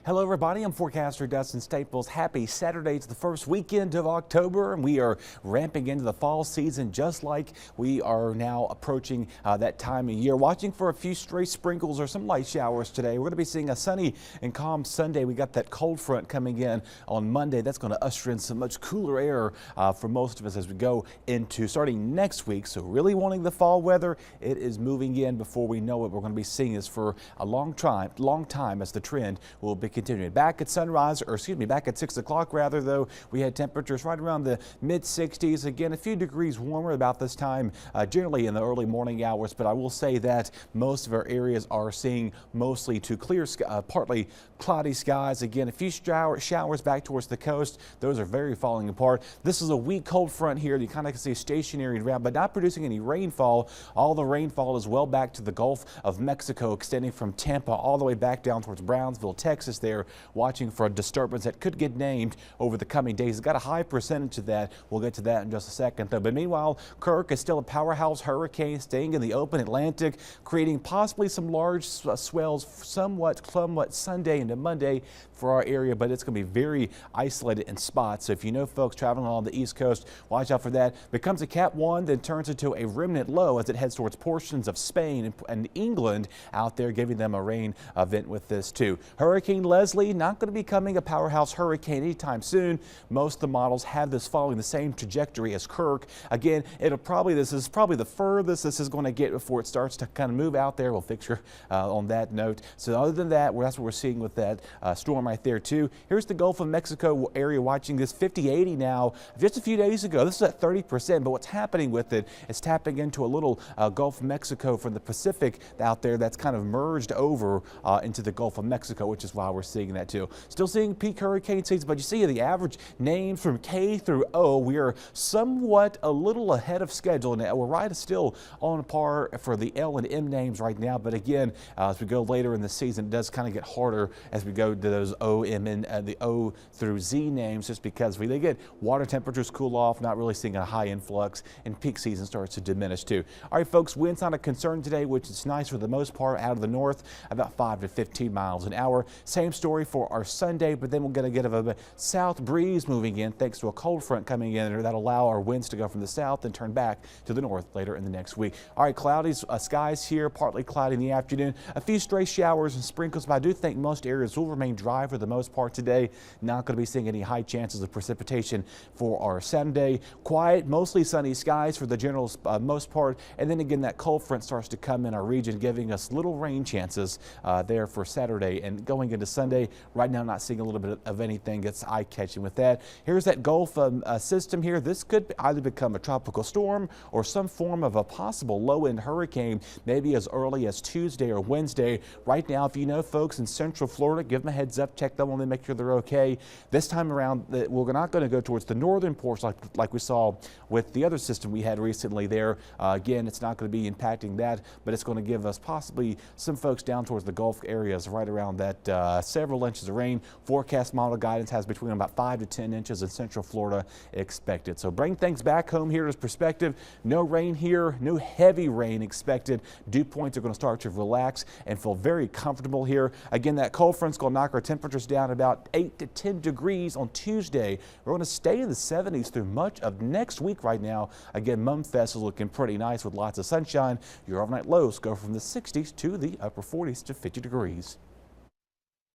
Hello everybody, I'm forecaster Dustin Staples. Happy Saturday. It's the first weekend of October and we are ramping into the fall season just like we are now approaching that time of year. Watching for a few stray sprinkles or some light showers today. We're going to be seeing a sunny and calm Sunday. We got that cold front coming in on Monday. That's going to usher in some much cooler air for most of us as we go into starting next week. So really wanting the fall weather, it is moving in before we know it. We're going to be seeing this for a long time as the trend will be continuing. Back at sunrise, or excuse me, back at 6 o'clock rather, though, we had temperatures right around the mid 60s. Again, a few degrees warmer about this time, generally in the early morning hours. But I will say that most of our areas are seeing mostly to clear, partly cloudy skies. Again, a few showers back towards the coast. Those are very falling apart. This is a weak cold front here. You kind of can see stationary around, but not producing any rainfall. All the rainfall is well back to the Gulf of Mexico, extending from Tampa all the way back down towards Brownsville, Texas there, watching for a disturbance that could get named over the coming days. It's got a high percentage of that. We'll get to that in just a second, though. But meanwhile, Kirk is still a powerhouse hurricane staying in the open Atlantic, creating possibly some large swells somewhat Sunday into Monday for our area, but it's going to be very isolated in spots. So if you know folks traveling along the East Coast, watch out for that. Becomes a Cat 1, then turns into a remnant low as it heads towards portions of Spain and England out there, giving them a rain event with this too. Hurricane Leslie not going to be becoming a powerhouse hurricane anytime soon. Most of the models have this following the same trajectory as Kirk. Again, this is probably the furthest this is going to get before it starts to kind of move out there. We'll fix you on that note. So other than that, that's what we're seeing with that storm right there too. Here's the Gulf of Mexico area watching this 50-80 now. Just a few days ago, this is at 30%, but what's happening with it is tapping into a little Gulf of Mexico from the Pacific out there that's kind of merged over into the Gulf of Mexico, which is why we're seeing that too. Still seeing peak hurricane season, but you see the average names from K through O, we are somewhat a little ahead of schedule. Now we're right still on par for the L and M names right now, but again, as we go later in the season, it does kind of get harder as we go to those O, M, and the O through Z names, just because they get water temperatures cool off, not really seeing a high influx, and peak season starts to diminish too. All right, folks, wind's not a concern today, which is nice for the most part out of the north, about 5 to 15 miles an hour. Same story for our Sunday, but then we're going to get a south breeze moving in thanks to a cold front coming in that'll allow our winds to go from the south and turn back to the north later in the next week. All right, cloudy skies here, partly cloudy in the afternoon, a few stray showers and sprinkles, but I do think most areas will remain dry for the most part today. Not going to be seeing any high chances of precipitation for our Saturday. Quiet, mostly sunny skies for the general most part, and then again that cold front starts to come in our region, giving us little rain chances there for Saturday. And going into Sunday, right now not seeing a little bit of anything that's eye-catching with that. Here's that Gulf system here. This could either become a tropical storm or some form of a possible low-end hurricane, maybe as early as Tuesday or Wednesday. Right now, if you know folks in Central Florida, give them a heads up, check them on them, make sure they're okay. This time around, we're not going to go towards the northern portion like we saw with the other system we had recently there. Again, it's not going to be impacting that, but it's going to give us possibly some folks down towards the Gulf areas right around that several inches of rain. Forecast model guidance has between about 5 to 10 inches in Central Florida expected. So bring things back home here as perspective. No rain here, no heavy rain expected. Dew points are going to start to relax and feel very comfortable here. Again, that cold front's going to knock our temperatures down about 8 to 10 degrees on Tuesday. We're going to stay in the 70s through much of next week right now. Again, Mumfest is looking pretty nice with lots of sunshine. Your overnight lows go from the 60s to the upper 40s to 50 degrees.